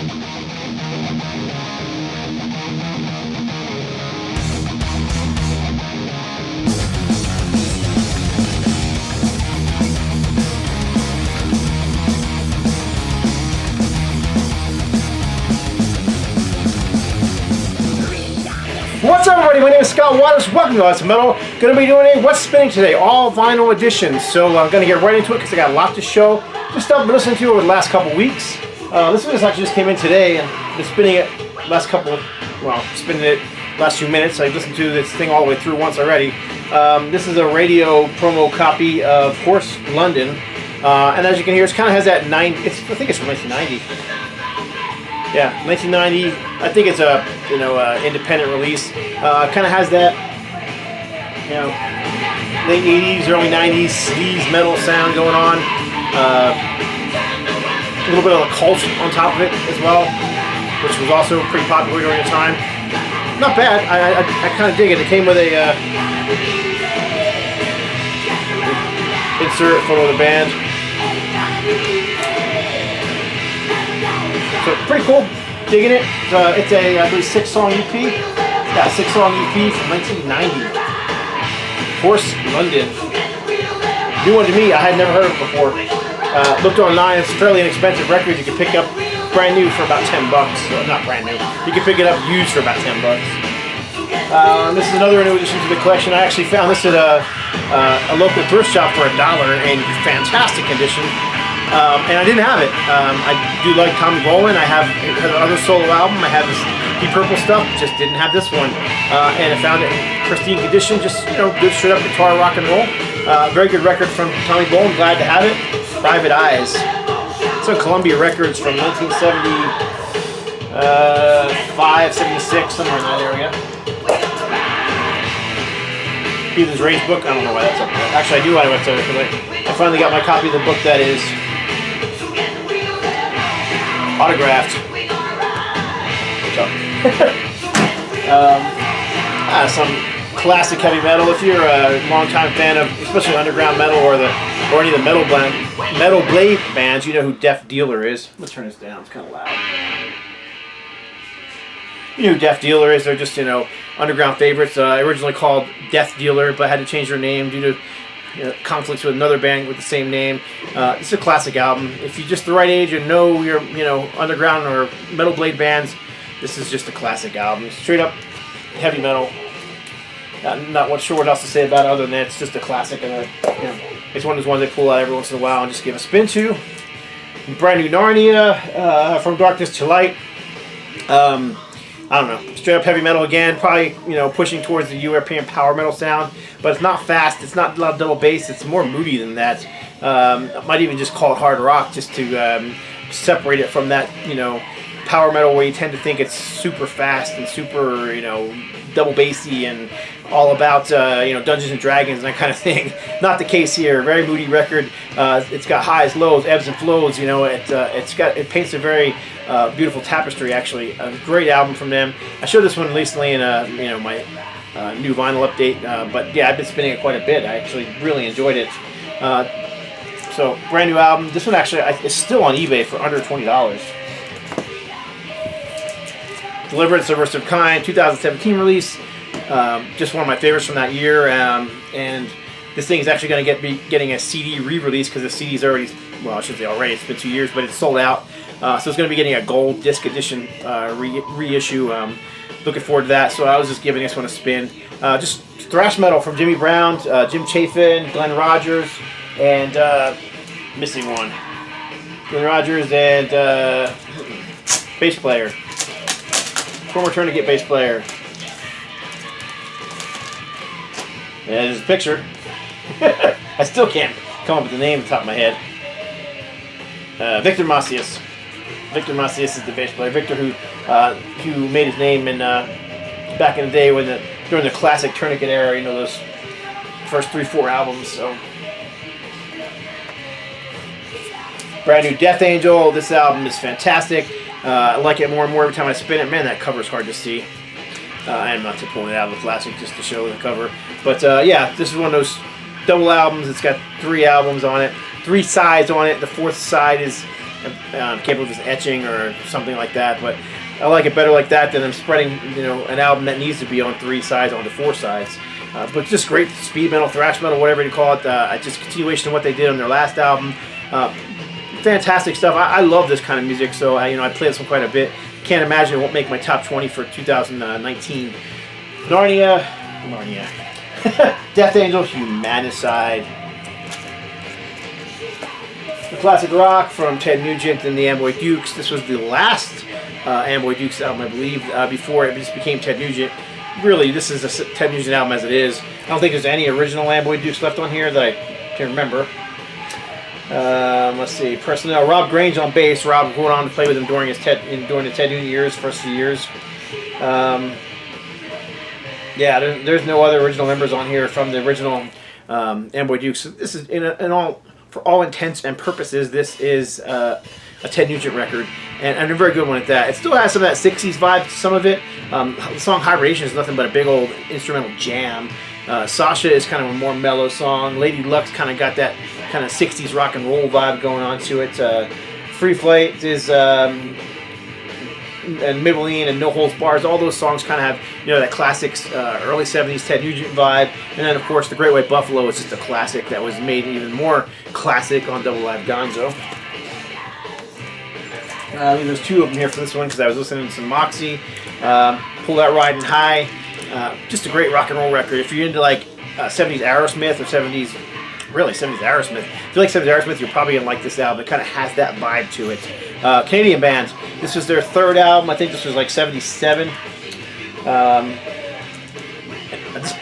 What's up, everybody? My name is Scott Waters. Welcome to Lots of Metal. Going to be doing a What's Spinning today, all vinyl edition. So I'm going to get right into it because I got a lot to show. Just stuff I've been listening to over the last couple weeks. This one actually just came in today and been spinning it spinning it last few minutes. I listened to this thing all the way through once already. This is a radio promo copy of Horse London, and as you can hear, it kind of has that I think it's from 1990. Yeah, 1990. I think it's a independent release. Kind of has that late 80s, early 90s sleaze metal sound going on. A little bit of a cult on top of it as well, which was also pretty popular during the time. Not bad. I kind of dig it. It came with a insert photo of the band. So pretty cool, digging it. It's a, I believe, 6-song EP. Yeah, 6-song EP from 1990. Horse London. New one to me. I had never heard of it before. Looked online. It's a fairly inexpensive record. You can pick up brand new for about $10. Not brand new. You can pick it up used for about $10. This is another new addition to the collection. I actually found this at a local thrift shop for $1 in fantastic condition. And I didn't have it. I do like Tommy Bolin. I have another solo album. I have this Deep Purple stuff. Just didn't have this one. And I found it in pristine condition. Just good straight up guitar rock and roll. Very good record from Tommy Bolin. Glad to have it. Private Eyes. It's on Columbia Records from 1975, 76, somewhere in that area. Heathen's Rage book. I don't know why that's up there. Actually, I do want to go because I finally got my copy of the book that is autographed. Some classic heavy metal. If you're a longtime fan of, especially underground metal or any of the metal blade bands, you know who Death Dealer is. Let's turn this down. It's kind of loud. You know who Death Dealer is. They're just underground favorites. Originally called Death Dealer, but had to change their name due to conflicts with another band with the same name. It's a classic album. If you're just the right age and know your underground or metal blade bands, this is just a classic album. Straight up heavy metal. Not sure what else to say about it other than that. It's just a classic, and it's one of those ones I pull out every once in a while and just give a spin to. Brand new Narnia, From Darkness to Light. I don't know, straight up heavy metal again, probably pushing towards the European power metal sound, but it's not fast, it's not a lot of double bass, it's more moody than that. I might even just call it hard rock just to separate it from that power metal where you tend to think it's super fast and super double bassy and all about Dungeons and Dragons and that kind of thing. Not the case here. Very moody record. It's got highs, lows, ebbs and flows. It paints a very beautiful tapestry. Actually, a great album from them. I showed this one recently in my new vinyl update. But yeah, I've been spinning it quite a bit. I actually really enjoyed it. So brand new album. This one actually is still on eBay for under $20. Deliverance, the Worst of Kind, 2017 release. Just one of my favorites from that year. And this thing is actually going to be getting a CD re-release because the CD's already, well, I shouldn't say already, it's been 2 years, but it's sold out. So it's going to be getting a gold disc edition reissue. Looking forward to that. So I was just giving this one a spin. Just thrash metal from Jimmy Brown, Jim Chafin, Glenn Rogers, and missing one. Glenn Rogers and bass player. Former Tourniquet bass player. Yeah, there's a picture. I still can't come up with the name at the top of my head. Victor Macias. Victor Macias is the bass player. Victor, who made his name in back in the day during the classic Tourniquet era. Those first 3-4 albums. So brand new Death Angel. This album is fantastic. I like it more and more every time I spin it. Man, that cover's hard to see. I'm not to pull it out of the plastic just to show the cover. But yeah, this is one of those double albums. It's got 3 albums on it, 3 sides on it. The 4th side is capable of just etching or something like that. But I like it better like that than I'm spreading, an album that needs to be on 3 sides onto 4 sides. But just great speed metal, thrash metal, whatever you call it. Just continuation of what they did on their last album. Fantastic stuff. I love this kind of music, so I play this one quite a bit. Can't imagine it won't make my top 20 for 2019. Narnia, Death Angel, Humanicide. The classic rock from Ted Nugent and the Amboy Dukes. This was the last Amboy Dukes album, I believe, before it just became Ted Nugent. Really, this is a Ted Nugent album as it is. I don't think there's any original Amboy Dukes left on here that I can remember. Let's see. Personnel: Rob Grange on bass. Rob went on to play with him during the Ted Nugent years, first few years. Yeah, there's no other original members on here from the original Amboy Dukes. So this is for all intents and purposes, this is a Ted Nugent record, and a very good one at that. It still has some of that 60s vibe to some of it. The song Hibernation is nothing but a big old instrumental jam. Sasha is kind of a more mellow song. Lady Luck's kind of got that kind of 60s rock and roll vibe going on to it. Free Flight is... and Maybelline and No Holds Bars, all those songs kind of have that classic early 70s Ted Nugent vibe. And then of course the Great White Buffalo is just a classic that was made even more classic on Double Live Gonzo. There's 2 of them here for this one because I was listening to some Moxie. Pull That Riding High. Just a great rock and roll record. If you're into like 70s Aerosmith or 70s Aerosmith. If you like 70s Aerosmith, you're probably going to like this album. It kind of has that vibe to it. Canadian band. This was their 3rd album. I think this was like 77.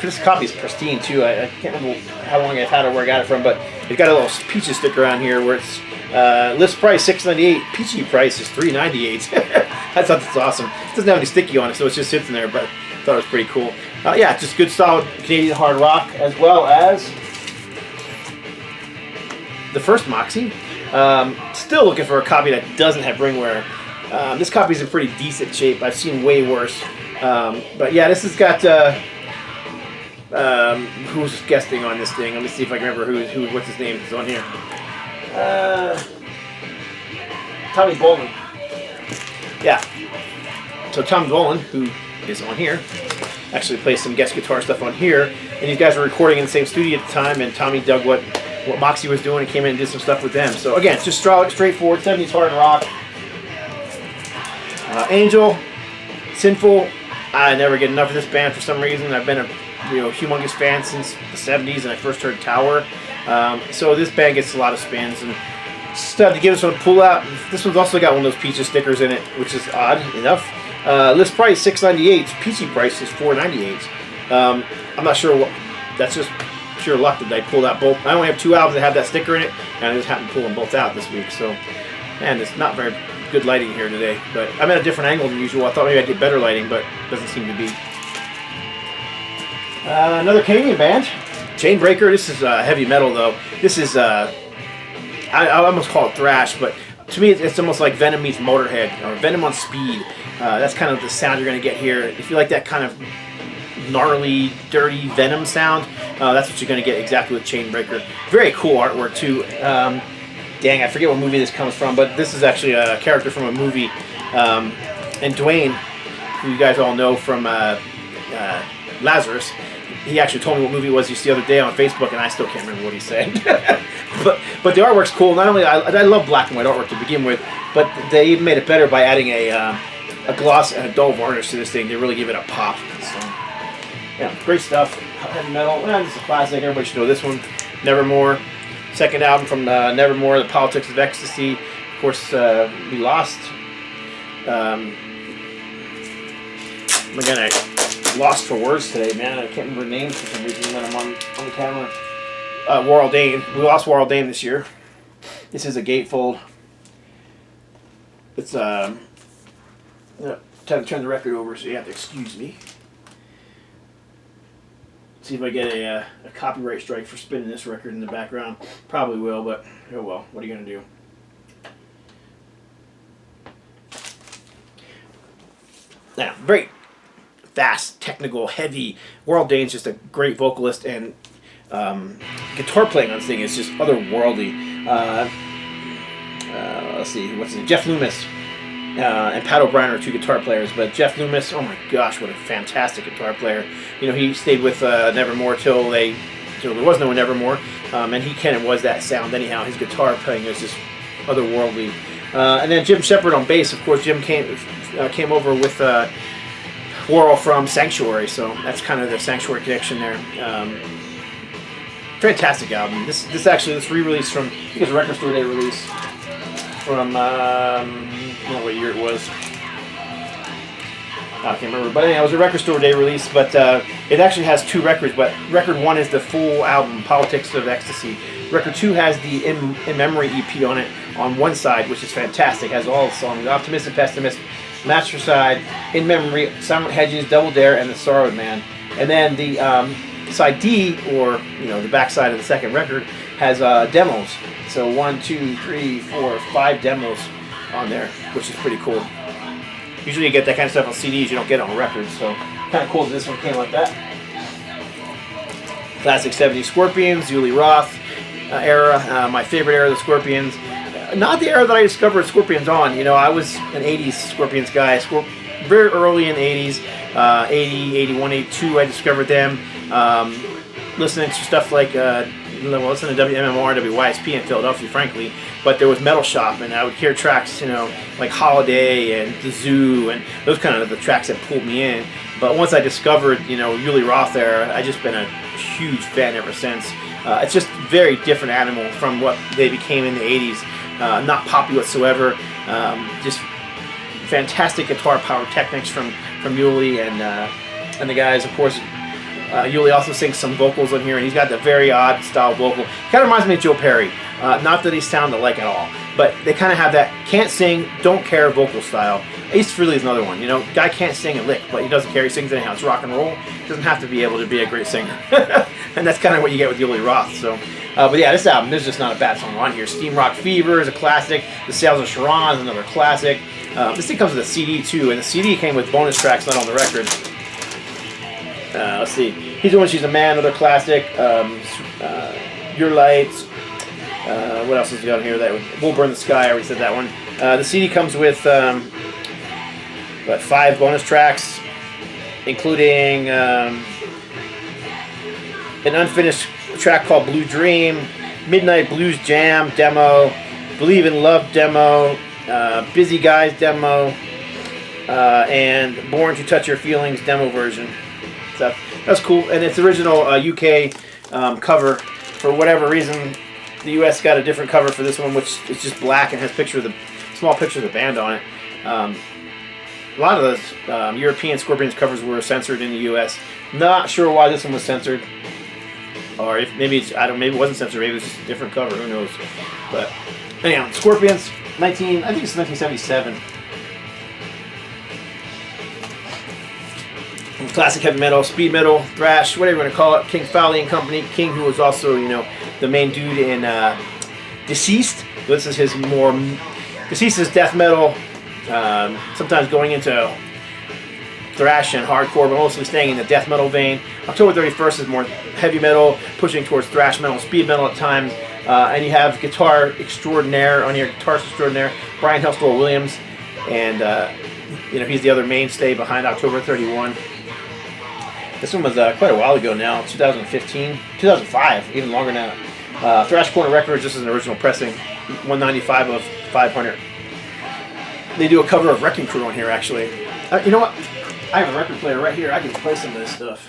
This copy is pristine too. I can't remember how long I've had it, where I got it from, but it's got a little Peaches sticker on here where it's list price $6.98. Peachy price is $3.98. I thought that's awesome. It doesn't have any sticky on it, so it just sits in there, but I thought it was pretty cool. Yeah, just good solid Canadian hard rock, as well as the first Moxie. Still looking for a copy that doesn't have ringwear. This copy is in pretty decent shape. I've seen way worse. But yeah, this has got who's guesting on this thing. Let me see if I can remember what's his name is on here. Tommy Bolin. Yeah. So Tom Bolin, who is on here, actually plays some guest guitar stuff on here. And these guys were recording in the same studio at the time, and Tommy dug what Moxie was doing and came in and did some stuff with them. So again, it's just straightforward 70s hard rock. Angel, Sinful. I never get enough of this band for some reason. I've been a humongous fan since the 70s, and I first heard Tower. So this band gets a lot of spins, and just have to give this one a pull out. This one's also got one of those Peaches stickers in it, which is odd enough. List price $6.98. Peachy price is $4.98. I'm not sure what. That's just pure luck that I pulled out both. I only have 2 albums that have that sticker in it, and I just happened to pull them both out this week. So, man, it's not very good lighting here today. But I'm at a different angle than usual. I thought maybe I'd get better lighting, but it doesn't seem to be. Another Canadian band, Chainbreaker. This is heavy metal, though. This is I almost call it thrash, but to me it's almost like Venom meets Motorhead, or Venom on speed. That's kind of the sound you're going to get here. If you like that kind of gnarly, dirty Venom sound, that's what you're going to get exactly with Chainbreaker. Very cool artwork too. Dang, I forget what movie this comes from, but this is actually a character from a movie. And Dwayne, who you guys all know from Lazarus, he actually told me what movie it was just the other day on Facebook, and I still can't remember what he said. but the artwor's cool. Not only I love black and white artwork to begin with, but they even made it better by adding a gloss and a dull varnish to this thing. They really give it a pop. So, yeah, great stuff. Heavy metal. Well, this is a classic. Everybody should know this one. Nevermore. Second album from Nevermore, The Politics of Ecstasy. Of course, we lost. I'm gonna lost for words today, man. I can't remember names for some reason when I'm on the camera. Warl Dane. We lost Warl Dane this year. This is a gatefold. It's time to turn the record over, so you have to excuse me. See if I get a copyright strike for spinning this record in the background. Probably will, but oh well. What are you gonna do? Now, very fast, technical, heavy. Warl Dane's just a great vocalist, and guitar playing on this thing is just otherworldly. let's see, what's his name? Jeff Loomis and Pat O'Brien are 2 guitar players. But Jeff Loomis, oh my gosh, what a fantastic guitar player. You know, he stayed with Nevermore till there was no Nevermore, and he kind of was that sound anyhow. His guitar playing is just otherworldly. And then Jim Shepard on bass. Of course, Jim came over with Worrell from Sanctuary, so that's kind of the Sanctuary connection there. Fantastic album. This re-release from, I think it's a Record Store Day release from I don't know what year it was. I can't remember, but anyhow, it was a Record Store Day release. But it actually has 2 records. But record 1 is the full album, Politics of Ecstasy. Record 2 has the In Memory EP on it on one side, which is fantastic. It has all the songs: Optimist and Pessimist, Mastercide, In Memory, Silent Hedges, Double Dare, and The Sorrowed Man. And then the side D, or the back side of the second record, has demos. So 1, 2, 3, 4, 5 demos on there, which is pretty cool. Usually you get that kind of stuff on CDs, you don't get it on records, so kind of cool that this one came like that. Classic 70s Scorpions, Uli Roth era, my favorite era of the Scorpions. Not the era that I discovered Scorpions on. I was an 80s Scorpions guy, very early in the 80s, 80, 81, 82, I discovered them. Listening to stuff like, listening to WMMR, WYSP in Philadelphia, frankly. But there was Metal Shop, and I would hear tracks, like Holiday and The Zoo, and those kind of the tracks that pulled me in. But once I discovered, Uli Roth there, I've just been a huge fan ever since. It's just a very different animal from what they became in the 80s. Not poppy whatsoever. Just fantastic guitar pyrotechnics from Uli and the guys, of course. Uli also sings some vocals on here, and he's got the very odd style vocal. Kind of reminds me of Joe Perry. Not that they sound alike at all, but they kind of have that can't sing, don't care vocal style. Ace Frehley is another one. Guy can't sing a lick, but he doesn't care. He sings anyhow. It's rock and roll. He doesn't have to be able to be a great singer. And that's kind of what you get with Uli Roth. So, but yeah, this album, there's just not a bad song on here. Steam Rock Fever is a classic. The Sales of Sharon is another classic. This thing comes with a CD too, and the CD came with bonus tracks not on the record. Let's see. He's the One, She's a Man, another classic. Your Lights. What else is on here? We'll Burn the Sky. I already said that one. The CD comes with 5 bonus tracks, including an unfinished track called Blue Dream, Midnight Blues Jam demo, Believe in Love demo, Busy Guys demo, and Born to Touch Your Feelings demo version. So that's cool, and it's original UK cover. For whatever reason, the US got a different cover for this one, which is just black and has small picture of the band on it. A lot of those European Scorpions covers were censored in the US. Not sure why this one was censored, or if maybe maybe it wasn't censored. Maybe it was just a different cover. Who knows? But anyhow, Scorpions, I think it's 1977. Classic heavy metal, speed metal, thrash, whatever you want to call it. King Fowley and Company. King, who was also, the main dude in Deceased. This is his more... Deceased is death metal, sometimes going into thrash and hardcore, but mostly staying in the death metal vein. October 31st is more heavy metal, pushing towards thrash metal, speed metal at times. And you have guitar extraordinaire on here, guitarist extraordinaire, Brian Hellstall Williams. And, he's the other mainstay behind October 31. This one was quite a while ago now, 2015, 2005, even longer now. Thrash Corner Records, this is an original pressing, 195 of 500. They do a cover of Wrecking Crew on here, actually. You know what? I have a record player right here. I can play some of this stuff.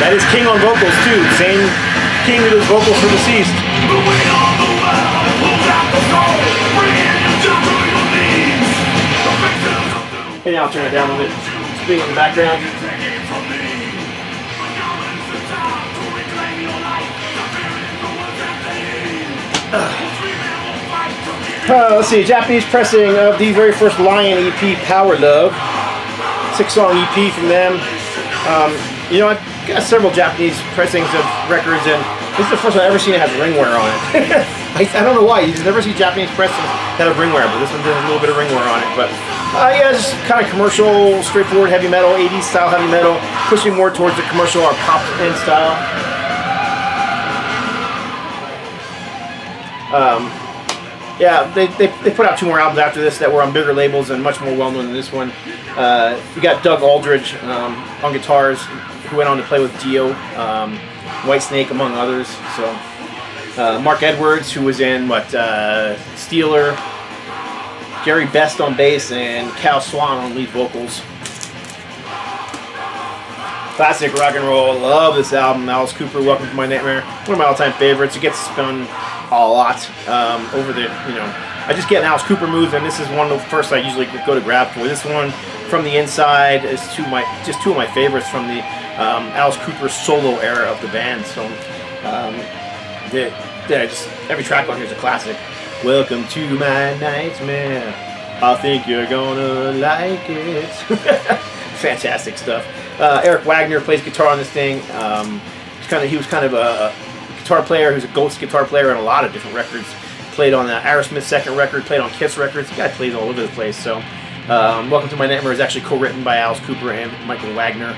That is King on vocals too. Same King with his vocals for Deceased. And now I'll turn it down a little bit. Speaking in the background. Let's see, Japanese pressing of the very first Lion EP, Power Love. 6-song EP from them. You know, I've got several Japanese pressings of records, and this is the first one I've ever seen that has ringwear on it. I don't know why. You just never see Japanese pressings that have ringwear, but this one has a little bit of ringwear on it. But yeah, just kind of commercial, straightforward heavy metal, 80s style heavy metal, pushing more towards the commercial or pop in style. Yeah, they put out 2 more albums after this that were on bigger labels and much more well known than this one. You got Doug Aldridge on guitars, who went on to play with Dio, Whitesnake, among others. So Mark Edwards, who was in Steeler, Gary Best on bass, and Cal Swan on lead vocals. Classic rock and roll. Love this album. Alice Cooper, Welcome to My Nightmare. One of my all-time favorites. It gets spun a lot over the, I just get in Alice Cooper moods, and this is one of the first I usually go to grab for. This one, From the Inside, is two of my favorites from the Alice Cooper solo era of the band. So just every track on here is a classic. Welcome to my nightmare. I think you're gonna like it. Fantastic stuff. Eric Wagner plays guitar on this thing. He was kind of a guitar player who's a ghost guitar player on a lot of different records. Played on the Aerosmith's second record, played on Kiss records. The guy plays all over the place. So Welcome to My Nightmare is actually co-written by Alice Cooper and Michael Wagner.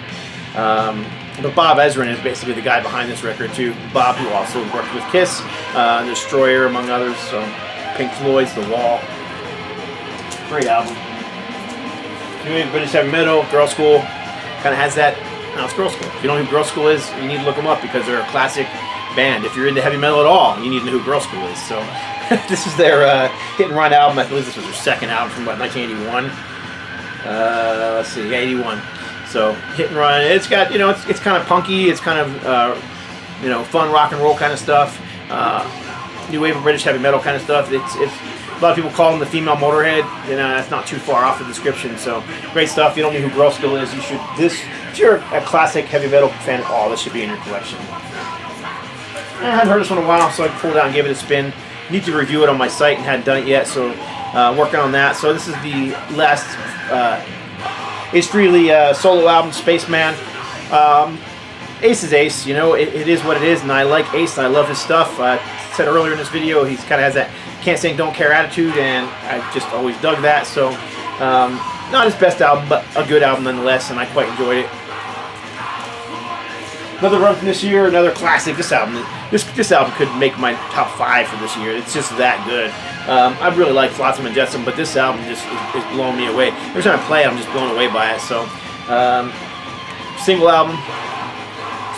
But Bob Ezrin is basically the guy behind this record too. Bob, who also worked with Kiss, Destroyer, among others. So Pink Floyd's The Wall. Great album. New Wave British heavy metal, Girl School. Kind of has that. No, it's Girl School. If you don't know who Girl School is, you need to look them up because they're a classic band. If you're into heavy metal at all, you need to know who Girl School is. So this is their Hit and Run album. I believe this was their second album from about 1981. Let's see, 81. So Hit and Run. It's got, it's kind of punky. It's kind of fun rock and roll kind of stuff. New wave of British heavy metal kind of stuff. It's a lot of people call them the female Motorhead. That's not too far off the description. So great stuff. If you don't know who Girl School is, you should. If you're a classic heavy metal fan, this should be in your collection. I hadn't heard this one in a while, so I pulled it out and gave it a spin. Need to review it on my site and hadn't done it yet, so working on that. So this is the last Ace Frehley solo album, Spaceman. Ace is Ace, it is what it is, and I like Ace. I love his stuff. I said earlier in this video, he kind of has that can't sing, don't care attitude, and I just always dug that. So not his best album, but a good album nonetheless, and I quite enjoyed it. Another run from this year, another classic. This album could make my top 5 for this year. It's just that good. I really like Flotsam and Jetsam, but this album just is blowing me away. Every time I play it, I'm just blown away by it. So, single album,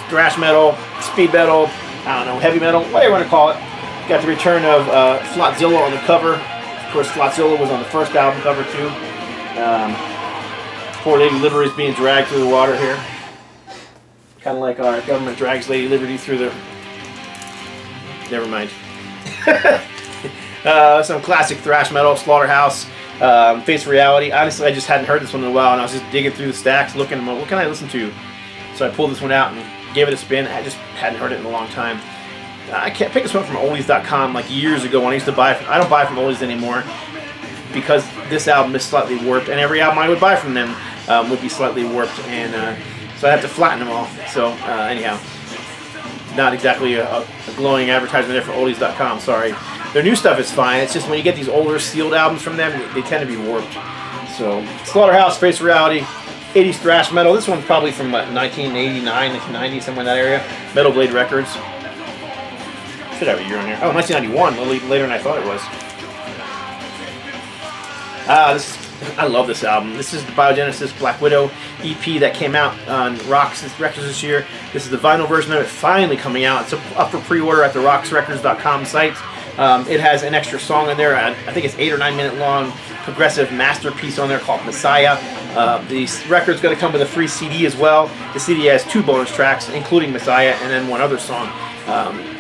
thrash metal, speed metal, I don't know, heavy metal, whatever you want to call it. Got the return of Flotzilla on the cover. Of course, Flotzilla was on the first album cover too. Poor Lady Liberty is being dragged through the water here. Kind of like our government drags Lady Liberty through the... Never mind. Some classic thrash metal, Slaughterhouse, Face Reality. Honestly, I just hadn't heard this one in a while, and I was just digging through the stacks, looking, what can I listen to? So I pulled this one out and gave it a spin. I just hadn't heard it in a long time. I can't pick this one from oldies.com like years ago when I used to buy from... I don't buy from oldies anymore because this album is slightly warped, and every album I would buy from them would be slightly warped, and so I have to flatten them all. So anyhow, not exactly a glowing advertisement there for oldies.com, sorry. Their new stuff is fine, it's just when you get these older sealed albums from them, they tend to be warped. So Slaughterhouse, Face Reality, 80s thrash metal. This one's probably from 1989, 1990, somewhere in that area. Metal Blade Records. Should have a year on here. Oh, 1991, a little later than I thought it was. I love this album. This is the Biogenesis Black Widow EP that came out on Rox Records this year. This is the vinyl version of it finally coming out. It's up for pre-order at the roxrecords.com site. It has an extra song in there. I think it's 8 or 9 minute long progressive masterpiece on there called Messiah. The record's going to come with a free CD as well. The CD has 2 bonus tracks, including Messiah, and then one other song.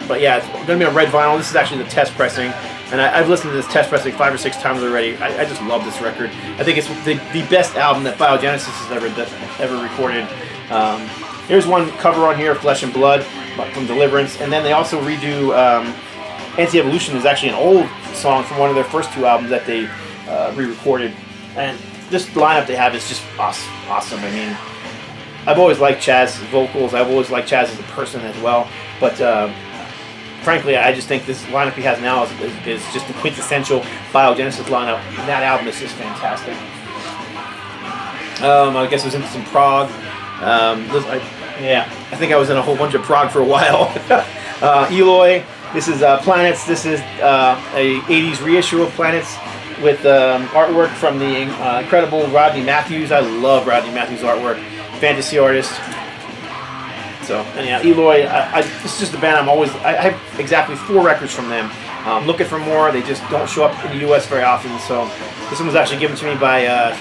But yeah, it's going to be on red vinyl. This is actually the test pressing. And I've listened to this test pressing 5 or 6 times already. I just love this record. I think it's the best album that Biogenesis has ever recorded. Here's one cover on here, Flesh and Blood from Deliverance. And then they also redo Anti-Evolution is actually an old song from one of their first 2 albums that they re-recorded. And this lineup they have is just awesome. I mean, I've always liked Chaz's vocals. I've always liked Chaz as a person as well. But frankly, I just think this lineup he has now is just the quintessential Biogenesis lineup. And that album is just fantastic. I guess I was into some Prog. I think I was in a whole bunch of Prog for a while. Eloy. This is Planets. This is a 80s reissue of Planets with artwork from the incredible Rodney Matthews. I love Rodney Matthews' artwork. Fantasy artist. So, and yeah, Eloy, this is just a band I have exactly 4 records from them. I'm looking for more. They just don't show up in the U.S. very often. So this one was actually given to me by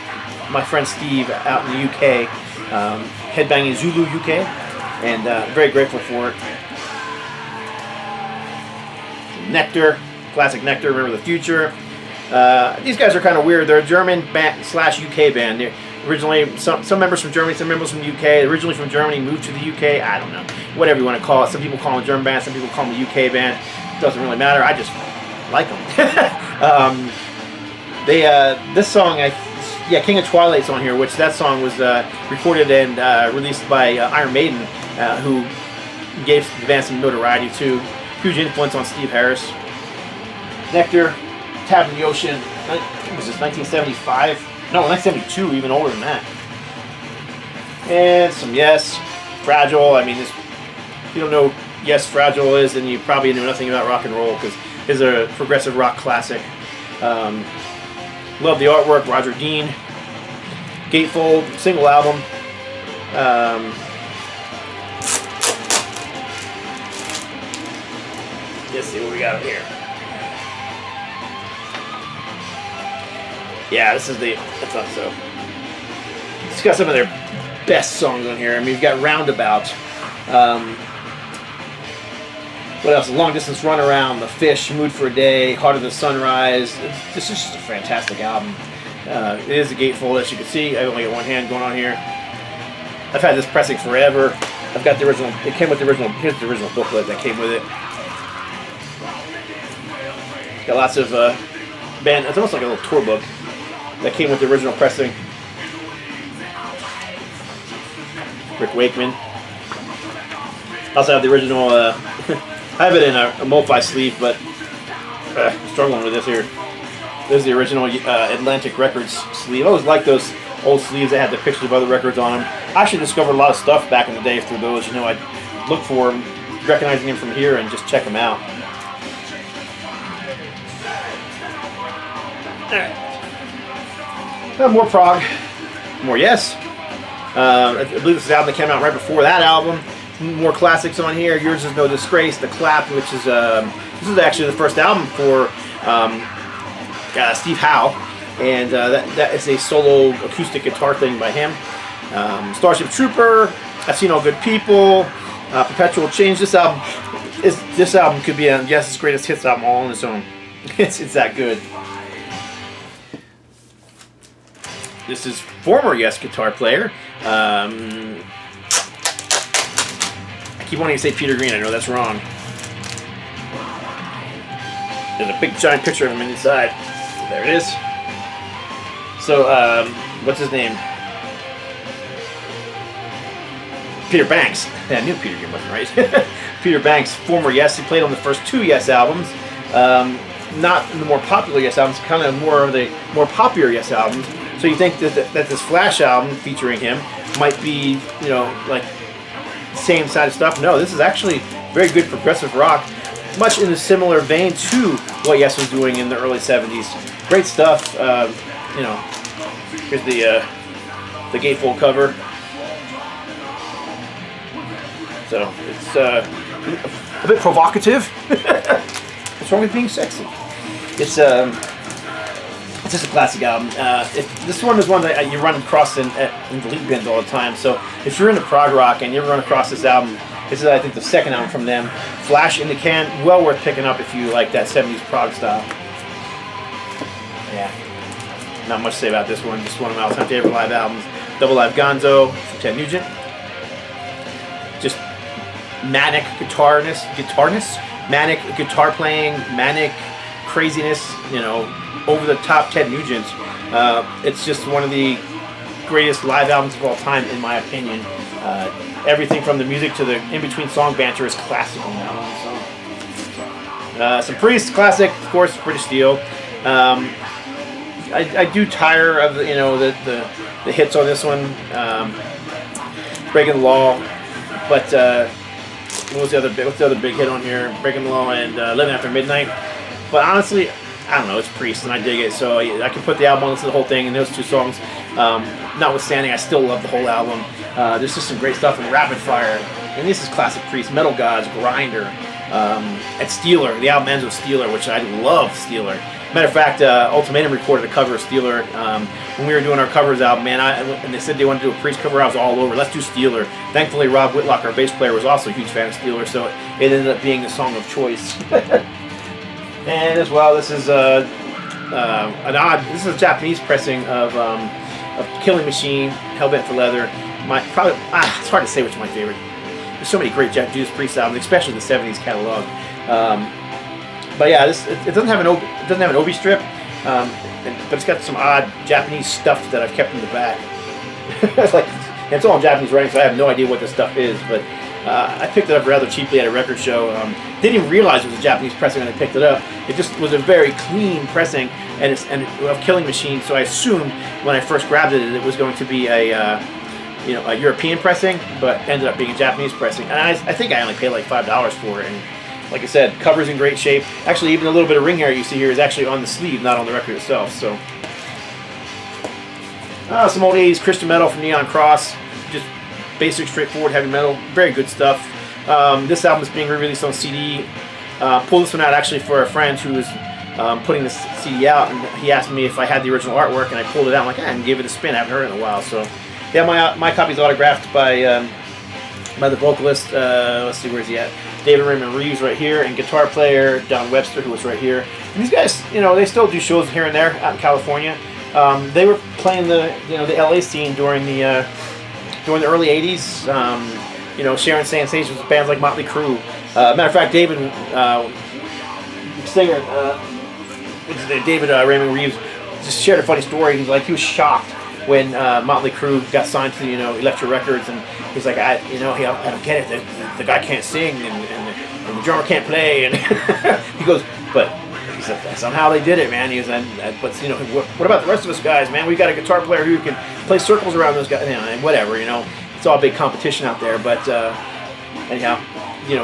my friend Steve out in the UK, headbanging Zulu UK, and very grateful for it. Nectar, classic Nectar, Remember the Future. These guys are kind of weird. They're a German band / UK band. They're originally, some members from Germany, some members from the UK. Originally from Germany, moved to the UK. I don't know. Whatever you want to call it. Some people call them a German band, some people call them a UK band. It doesn't really matter. I just like them. This song, King of Twilight's on here, which that song was recorded and released by Iron Maiden, who gave the band some notoriety too. Huge influence on Steve Harris. Nectar, Tap in the Ocean, what was this, 1975? No, 1972, even older than that. And some Yes, Fragile. I mean, if you don't know Yes, Fragile is, then you probably know nothing about rock and roll, because it's a progressive rock classic. Love the artwork, Roger Dean. Gatefold, single album. Let's see what we got here. Yeah, this is I thought so. It's got some of their best songs on here. I mean, you've got Roundabout. What else? Long Distance Runaround, The Fish, Mood for a Day, Heart of the Sunrise. This is just a fantastic album. It is a gatefold, as you can see. I only got one hand going on here. I've had this pressing forever. I've got the original. It came with the original. Here's the original booklet that came with it. Got lots of band. It's almost like a little tour book that came with the original pressing. Rick Wakeman. I also have the original. I have it in a multi-sleeve, but I'm struggling with this here. There's the original Atlantic Records sleeve. I always liked those old sleeves that had the pictures of other records on them. I actually discovered a lot of stuff back in the day through those. You know, I'd look for them, recognizing them from here, and just check them out. Alright. More Prog. More Yes. I believe this is the album that came out right before that album. More classics on here. Yours Is No Disgrace, The Clap, which is this is actually the first album for Steve Howe, and that is a solo acoustic guitar thing by him. Starship Trooper, I've Seen All Good People, Perpetual Change. This album could be on Yes's greatest hits album all on its own. It's that good. This is former Yes guitar player. I keep wanting to say Peter Green. I know that's wrong. There's a big giant picture of him inside. There it is. So, what's his name? Peter Banks. Yeah, I knew Peter Green wasn't right. Peter Banks, former Yes. He played on the first 2 Yes albums. Not the more popular Yes albums, kind of more of the more popular Yes albums. So you think that this Flash album featuring him might be, you know, like same side of stuff? No, this is actually very good progressive rock, much in a similar vein to what Yes was doing in the early 70s. Great stuff. You know, here's the gatefold cover. So it's a bit provocative. What's wrong with being sexy? It's just a classic album. This one is one that you run across in delete bins all the time. So if you're into prog rock and you ever run across this album, this is, I think, the second album from them. Flash in the Can, well worth picking up if you like that 70s prog style. Yeah. Not much to say about this one. Just one of my all-time favorite live albums. Double Live Gonzo from Ted Nugent. Just manic guitarness, manic guitar playing, manic craziness, over the top Ted Nugent. It's just one of the greatest live albums of all time, in my opinion. Everything from the music to the in-between song banter is classic on that one. So, some Priest, classic, of course, British Steel. I do tire of the hits on this one. Breaking the Law, but what's the other big hit on here? Breaking the Law and Living After Midnight. But honestly, I don't know. It's Priest, and I dig it, so I can put the album on, listen to the whole thing, and those two songs. Notwithstanding, I still love the whole album. There's just some great stuff in Rapid Fire, and this is classic Priest. Metal Gods, Grinder, and Steeler. The album ends with Steeler, which I love Steeler. Matter of fact, Ultimatum recorded a cover of Steeler when we were doing our covers album, man. And they said they wanted to do a Priest cover. I was all over. Let's do Steeler. Thankfully, Rob Whitlock, our bass player, was also a huge fan of Steeler, so it ended up being the song of choice. And as well, this is this is a Japanese pressing of Killing Machine, Hellbent for Leather. It's hard to say which is my favorite. There's so many great Judas Priest albums, especially the '70s catalog. But yeah, it doesn't have an obi strip, but it's got some odd Japanese stuff that I've kept in the back. It's all in Japanese writing, so I have no idea what this stuff is. But I picked it up rather cheaply at a record show. Didn't even realize it was a Japanese pressing when I picked it up. It just was a very clean pressing, of Killing Machine. So I assumed when I first grabbed it, it was going to be a European pressing, but ended up being a Japanese pressing. And I think I only paid like $5 for it. And like I said, cover's in great shape. Actually, even a little bit of ring hair you see here is actually on the sleeve, not on the record itself. So, some old 80s Christian metal from Neon Cross. Just basic, straightforward heavy metal. Very good stuff. This album is being re-released on CD. Pulled this one out actually for a friend who was putting this CD out, and he asked me if I had the original artwork, and I pulled it out. I'm like, and gave it a spin. I haven't heard it in a while. So, yeah, my copy's autographed by the vocalist. Let's see, where's he at? David Raymond Reeves right here, and guitar player Don Webster, who was right here. And these guys, they still do shows here and there out in California. They were playing the LA scene during the early '80s. Sharing sensations with bands like Motley Crue. Matter of fact, David singer, David Raymond Reeves, just shared a funny story. He was shocked when Motley Crue got signed to Elektra Records, and he's like, I don't get it. The guy can't sing, and the drummer can't play, and he goes, but he said, somehow they did it, man. He goes, but what about the rest of us guys, man? We got a guitar player who can play circles around those guys, and whatever, It's all big competition out there, but anyhow,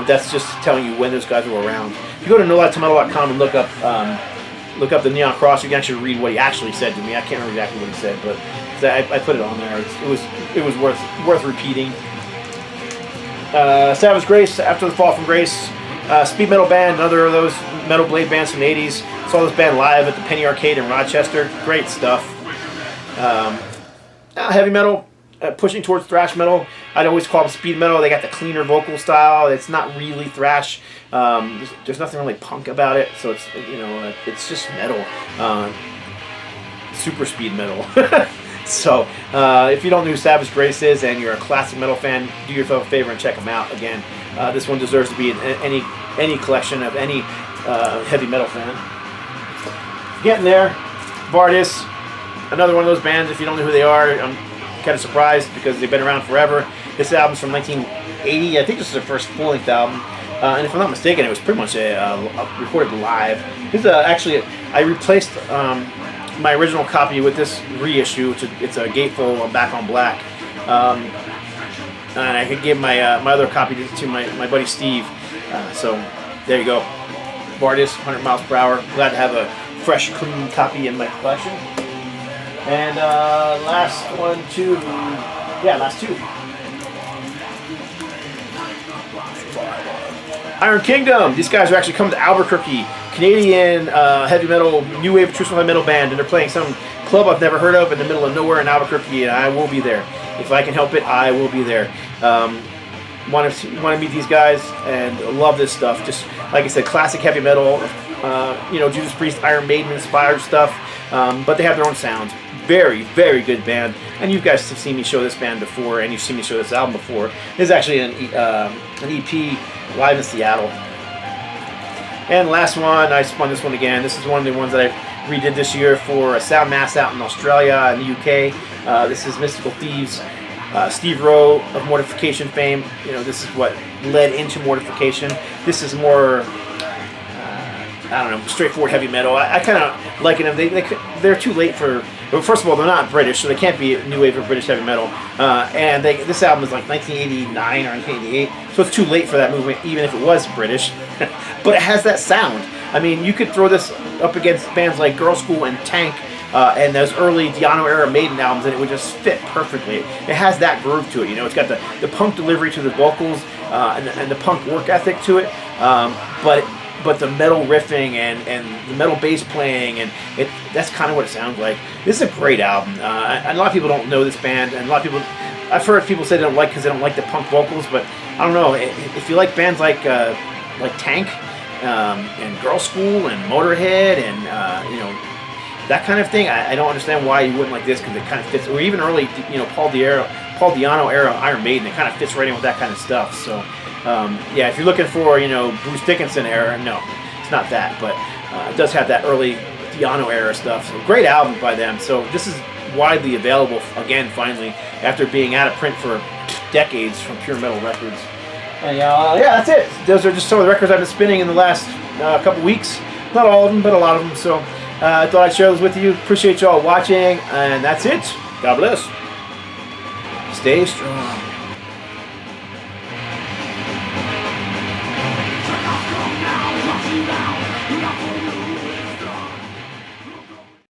that's just telling you when those guys were around. If you go to NoLiveToMetal.com and look up the Neon Cross, you can actually read what he actually said to me. I can't remember exactly what he said, but I put it on there. It was worth repeating. Savage Grace, After the Fall from Grace, speed metal band, another of those metal blade bands from the '80s. Saw this band live at the Penny Arcade in Rochester. Great stuff. Heavy metal, pushing towards thrash metal. I'd always call them speed metal. They got the cleaner vocal style. It's not really thrash. There's nothing really punk about it. So it's just metal. Super speed metal. So, if you don't know who Savage Grace is and you're a classic metal fan, do yourself a favor and check them out. Again, this one deserves to be in any collection of any heavy metal fan. Getting there, Vardis, another one of those bands. If you don't know who they are, I'm kind of surprised because they've been around forever. This album's from 1980. I think this is their first full-length album. And if I'm not mistaken, it was pretty much recorded live. This is actually, I replaced my original copy with this reissue. It's a gatefold Back on Black, and I could give my other copy to my buddy Steve. So there you go, Vardis, 100 miles per hour. Glad to have a fresh, clean copy in my collection. And last two. Iron Kingdom. These guys are actually coming to Albuquerque. Canadian heavy metal, new wave traditional heavy metal band, and they're playing some club I've never heard of in the middle of nowhere in Albuquerque, and I will be there. If I can help it, I will be there. Want to meet these guys and love this stuff. Just like I said, classic heavy metal, Judas Priest, Iron Maiden inspired stuff, but they have their own sound. Very, very good band, and you guys have seen me show this band before, and you've seen me show this album before. This is actually an EP live in Seattle. And last one, I spun this one again. This is one of the ones that I redid this year for Sound Mass out in Australia and the UK. This is Mystical Thieves. Steve Rowe of Mortification fame. You know, this is what led into Mortification. This is more, I don't know, straightforward heavy metal. I kind of liken them. They're too late for. Well, first of all, they're not British, so they can't be new wave of British heavy metal. And this album is like 1989 or 1988, so it's too late for that movement, even if it was British. But it has that sound. I mean, you could throw this up against bands like Girl School and Tank, and those early Di'Anno era Maiden albums, and it would just fit perfectly. It has that groove to it, you know. It's got the punk delivery to the vocals and the punk work ethic to it, but the metal riffing and the metal bass playing, and that's kind of what it sounds like. This is a great album. A lot of people don't know this band, and a lot of people, I've heard people say they don't like because they don't like the punk vocals, but I don't know. If you like bands like Tank and Girl School and Motorhead and you know, that kind of thing, I don't understand why you wouldn't like this, because it kind of fits, or even early, you know, Paul Di'Anno era Iron Maiden, it kind of fits right in with that kind of stuff. So yeah, if you're looking for, you know, Bruce Dickinson era, no, it's not that, but it does have that early Di'Anno era stuff. So great album by them. So this is widely available again, finally, after being out of print for decades from Pure Metal Records. And yeah, that's it. Those are just some of the records I've been spinning in the last couple weeks. Not all of them, but a lot of them. So I thought I'd share those with you. Appreciate y'all watching, and that's it. God bless. Stay strong.